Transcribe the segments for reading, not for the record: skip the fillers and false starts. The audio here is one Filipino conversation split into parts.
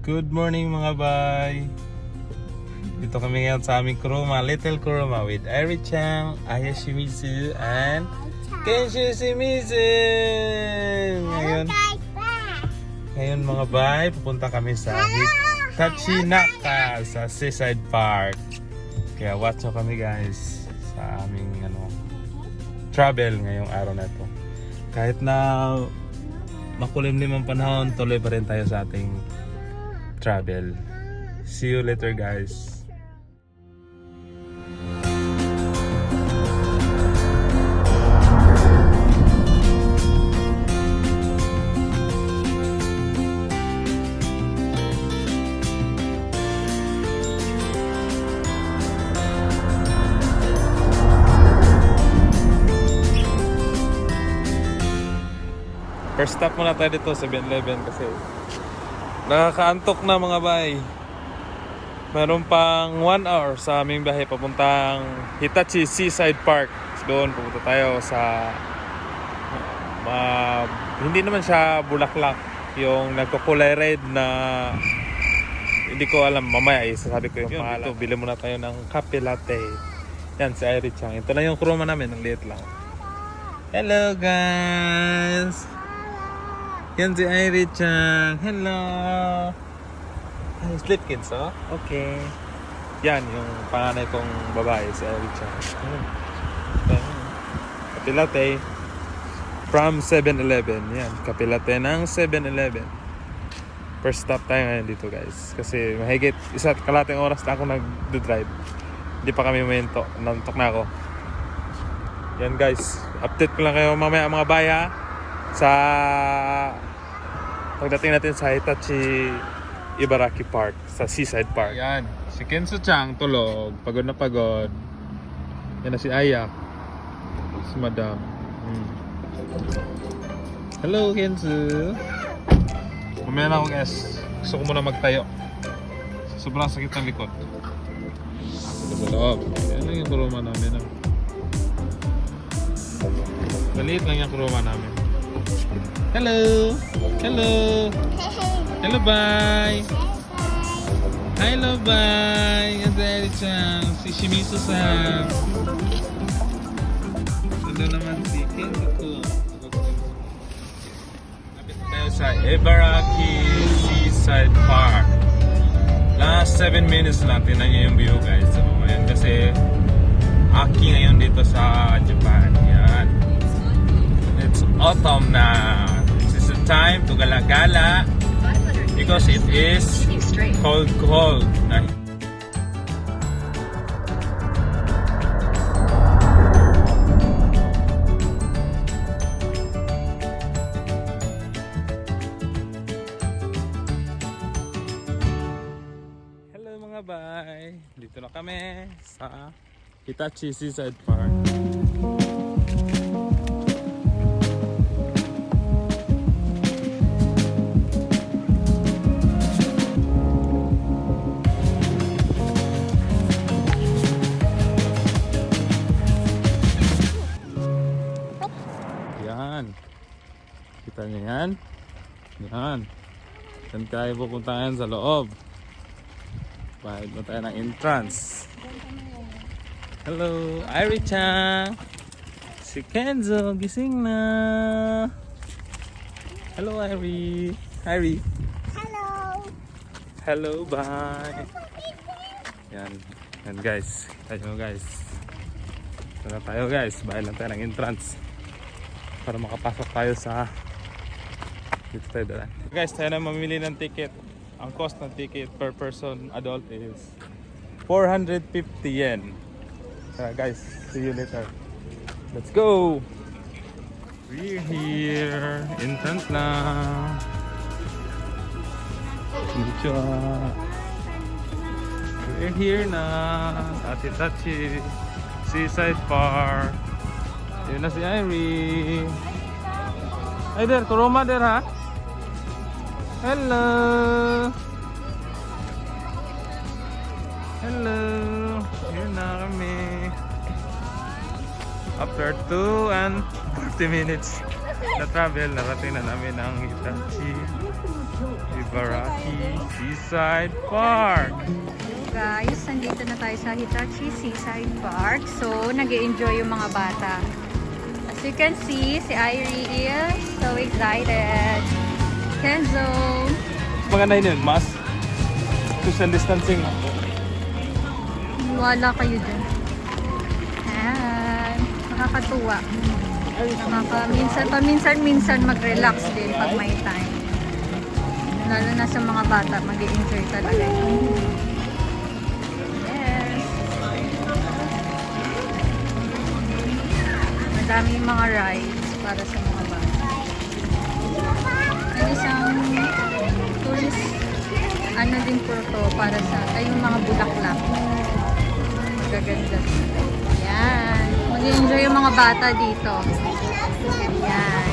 Good morning mga bay. Dito kami ngayon sa aming kuruma, Little Kuruma with Eri Chang, Aya Shimizu, and Kenshu Shimizu. Ngayon mga bay, pupunta kami sa Hitachi-Naka sa Seaside Park. Kaya watch nyo kami guys sa aming travel ngayong araw na ito. Kahit na makulimlim ang panahon, tuloy pa rin tayo sa ating travel. See you later guys. First stop muna tayo dito sa 7-Eleven kasi nakakaantok na mga bay. Meron pang 1 hour sa aming biyahe papuntang Hitachi Seaside Park. Doon pupunta tayo sa hindi naman siya bulaklak, yung nagkukulay red na hindi ko alam, mamaya isasabi ko yung pangalan. Dito, bili muna tayo ng kape latte. Yan si Eri Chang. Ito na yung kuruma namin, ang liit lang. Hello guys. Yan si Eri Chang. Hello. Ay, sleep kids, oh? Okay. Yan, yung panganay kong babae, si Eri Chang. Kape latte from 7-Eleven. Yan, kape latte ng 7-Eleven. First stop tayo ngayon dito, guys. Kasi mahigit isa't kalating oras na ako nag-drive. Hindi pa kami uminto. Nantok na ako. Yan, guys. Update ko lang kayo mamaya mga baya sa pagdating natin sa Hitachi Ibaraki Park, sa Seaside Park. Yan, si Kenzo Chang tulog, pagod na pagod. Yan na si Aya, si Madam. Hello Kenzo. Mamaya na ako guys, gusto ko muna magtayo. Sobrang sakit ng likod. Sa loob, yan lang yung kuruma namin. Maliit lang yung kuruma namin. Hello! Hello! Hello, bye! Hello, bye! Yan si Eri Chang, si Shimizu-san. Ito naman si Kenzo. Lapit tayo sa Ibaraki Seaside Park. Last 7 minutes lang, tingnan nyo yung view guys. So, ayan, kasi aki ngayon dito sa Japan. Yan. It's autumn na. This is the time to gala-gala because it is cold. Hello mga bay, dito na kami sa Hitachi Seaside Park. Kita nyo yan? Yan. Yan tayo pupuntahan sa loob. Bayad mo tayo ng entrance. Hello, Eri Chang. Si Kenzo, gising na. Hello, Eri. Eri. Hello. Hello, bye. Yan. Yan guys. Tayo guys. Ito na tayo guys. Bayad lang tayo ng entrance para makapasok tayo sa dito tayo dalan. Guys, tayo na mamili ng ticket. Ang cost ng ticket per person adult is 450 yen. Guys, see you later. Let's go! We're here. Entrance lang. Konnichiwa. We're here na at Hitachi Seaside Park. Yun na si Iri. Ay der, kuruma der ha? Hello! Hello! Here na kami. After 2 and 40 minutes na travel, narating na namin ang Hitachi Ibaraki Seaside Park. Hello guys, nandito na tayo sa Hitachi Seaside Park. So, nag-enjoy yung mga bata. As you can see, si Irie is so excited. Kenzo! Maganda yun, mas social distancing. Wala kayo dyan. And, nakakatuwa. Paminsan-minsan mag-relax din pag may time. Lalo na sa mga bata, mag-i-enjoy talaga. Yes. Madaming mga rides para sa mga bata. May isang tourist, ano din po to, para sa, ay yung mga bulaklak. Magaganda. Yan. Mag-i-enjoy yung mga bata dito. Yan.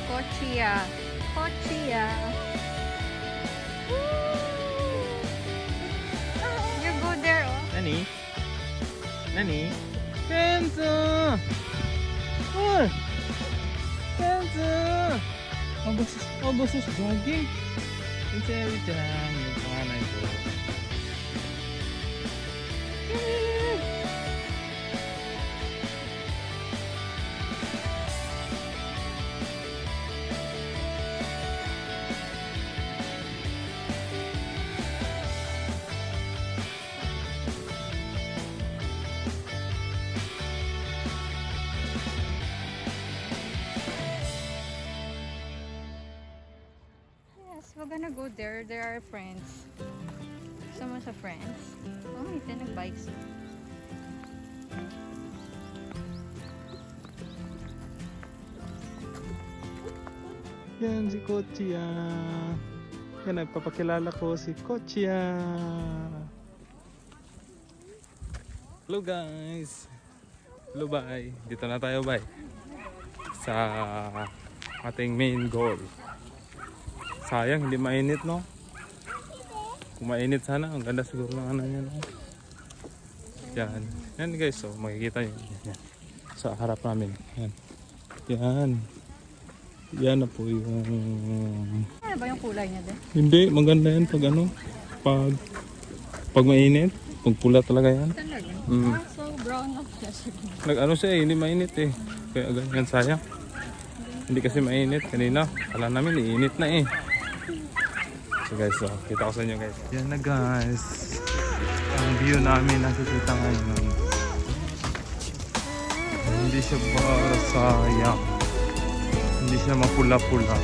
Kochia. Kochia. You go there, oh. Nani? Nani? Kenzo! Oh! Kenzo! Mabusos jogging. Kenzo, wait lang. Yung panganay ko. We're gonna go there. There are friends. Sama sa friends. Oh, may nag-bikes. Yan si Kochia. Yan, nagpapakilala ko si Kochia. Hello guys. Hello, bye. Dito na tayo, bye. Sa ating main goal. Sayang, hindi mainit, no? Kung mainit sana, ang ganda siguro ng ano niya, no? Yan. Yan guys, so makikita nyo. Yan. Sa harap namin. Yan. Yan. Yan na po yung... Ano ba yung kulay niya din? Hindi, maganda yan pag ano. Pag mainit. Pag pula talaga yan. Talaga? Mm. So brown na siya. Nag-ano siya eh, hindi mainit eh. Kaya ganyan, sayang. Hindi kasi mainit. Kanina, kala namin iinit na eh. So guys, so, kita ko sa inyo guys. Yan na guys. Ang view namin nakikita ngayon. Hindi siya para sayang. Hindi siya mapula-pula.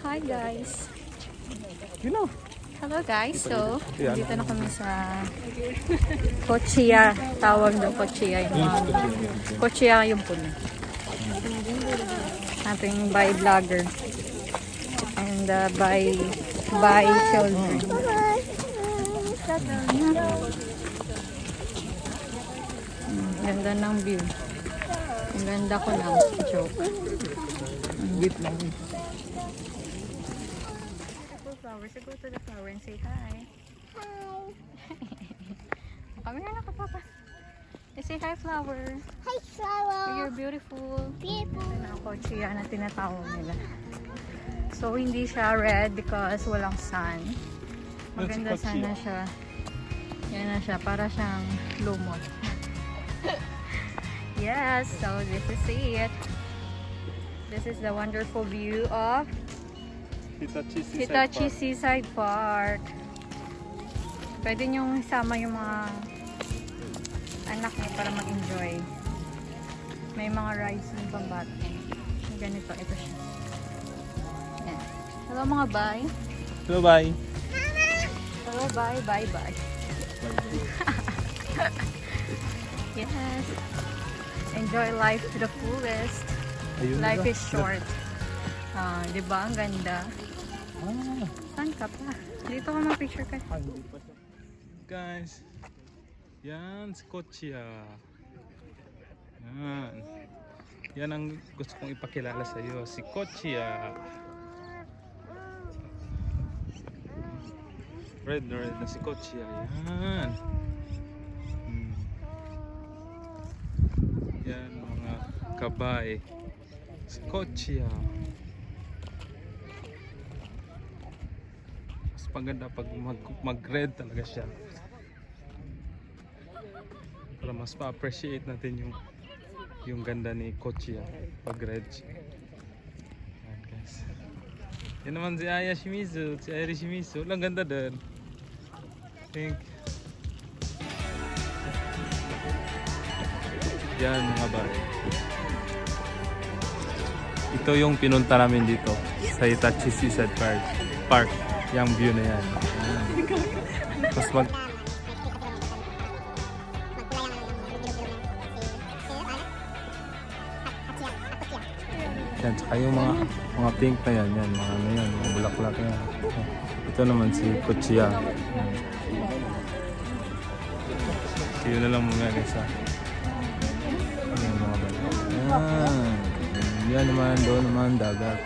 Hi guys. You know. Hello guys, so dito na kami sa Kochiya. Tawag daw Kochiya yung Kochiya yung puno. Ating bye vlogger. And bye children. Ganda ng view. Ang ganda ko lang. Joke. Wait lang. Flowers, so go to the flower and say hi. Hi. Kami na nakapapa. Say hi, flower. Hi, flower. You're beautiful. Beautiful. Ito na Kochiya na tinatawag nila. So, hindi siya red because walang sun. Maganda That's sana Kochiya. siya. Yan na siya. Para siyang lumot. Yes, so this is it. This is the wonderful view of Hitachi Seaside Park. Pwede niyong isama yung mga anak niyo para mag-enjoy. May mga rides ng pambata. Ganito, ito siya. Yan. Hello mga bye. Hello, bye. Hello, bye, bye, bye. Yes. Enjoy life to the fullest. Ayun Life na. is short. Di ba? Ang ganda. Ah. Saan ka pa? Dito ka mag-picture ka. Guys, yan si Kochiya. Yan. Yan ang gusto kong ipakilala sa iyo, si Kochiya. Red na red na si Kochiya. Yan. Yan mga kabay. Si Kochiya. Mas paganda pag mag-red talaga siya. Para mas pa-appreciate natin yung ganda ni Kochiya pag red siya. Ayan guys. Yan naman si Aya Shimizu, si Airi Shimizu. Ang ganda din. Think. Yan mga bari. Ito yung pinunta namin dito sa Hitachi Seaside Park. Yung view na yan. Ayan. Tapos yan, tsaka yung mga pink na yan, mga ano yan, mga bulaklak yan. Ito naman si Kochiya. See you na lang muna guys ha. Yan mga bala. Yan. Yan naman, doon naman, dagat.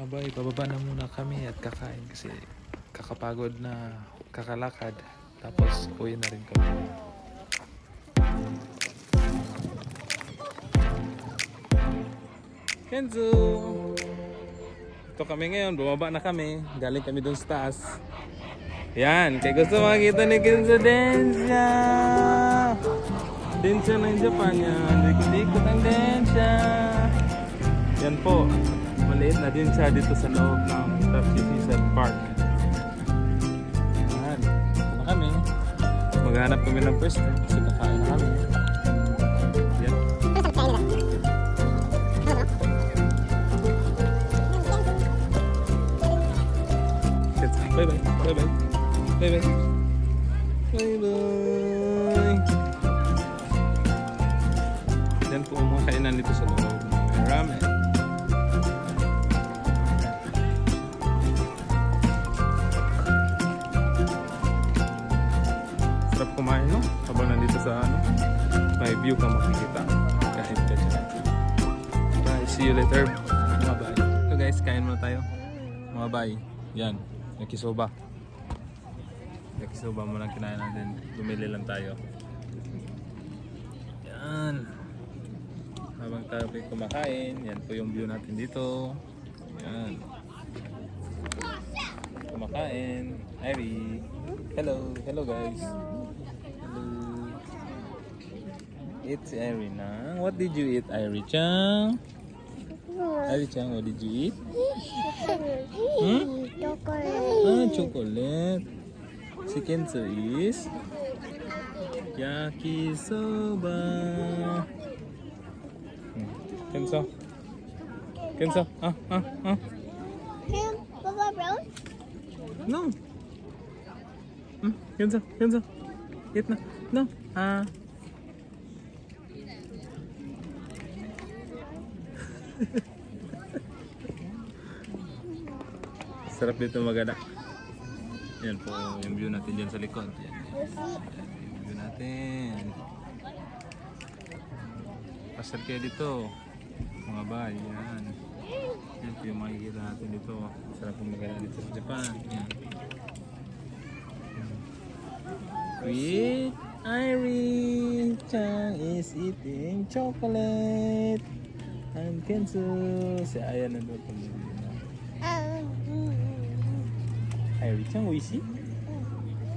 Abay, bababa na muna kami at kakain kasi kakapagod na kakalakad. Tapos uwi na rin kami. Kenzo! Ito kami ngayon, bumaba na kami. Galing kami doon sa taas. Yan, kaya gusto makita ni Kenzo Densha! Densha ng Japan yan. Likot-likot ang Densha! Yan po. Maliit na din siya dito sa loob ng Hitachi Seaside Park. Yan. Ito na kami. Maghanap kami ng pwesto kasi kakain na kami. Yan. Bye bye. Bye bye. Bye bye. Bye bye. Yan po ang mga kainan dito sa loob. May ramen. Sarap kumain, no? Habang nandito sa ano, may view ka makikita. Kain ka dyan. Bye. See you later. Mga bye. So guys, kain muna tayo. Mga bye. Yan. Yakisoba. Yakisoba muna kinain natin. Bumili lang tayo. Yan. Habang tayo kumakain, yan po yung view natin dito. Yan. Kumakain. Ivy. Hello. Hello guys. Hello. It's Irina. What did you eat, Iri-chan? Iri-chan, what did you eat? Chocolate. Si Kenzo is yakisoba. Kenzo. Papa Brown? No. Kenzo, Kenzo. Eat na. No. Sarap dito magana. Yan po yung view natin dyan sa likod. Yan. Yung view natin. Pasal kayo dito. Mga bahay. Yan. Yan po yung makikita natin dito. Sarap po magana dito sa Japan. Yan. Sweet Irie Chang is eating chocolate. And Kenzo. Si Aya nandun po. Irie Chang, oishii?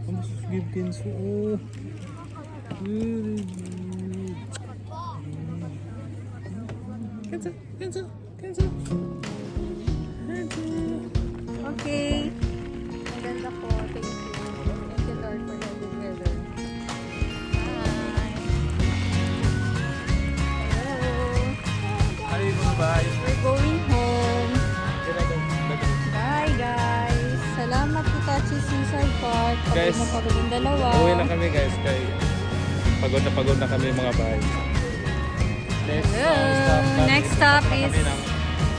Ano susugib Kenzo? Oh. Very good. Kenzo, Kenzo, Kenzo. Kenzo. Okay. Ang ganda po. Thank you. Thank you Lord for the good weather. Bye. Hello. Ay, bye. We're going home. Bye guys. Salamat Hitachi Seaside Park. Pagod Guys, na pagod yung dalawa. Uwi na kami guys. Kay pagod na kami mga bahay. Next stop Punta is kami ng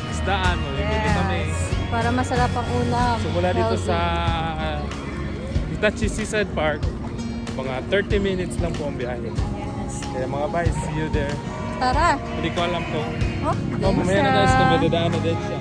isdaan. Bibili kami. yes, para masarap ang ulam. Simula dito Healthy. sa Hitachi Seaside Park, mga 30 minutes lang po ang biyahe. Yes. Kaya mga bye, see you there. Tara. Hindi ko alam kung Oh, mamaya na guys, siya. kami dadaan na din siya.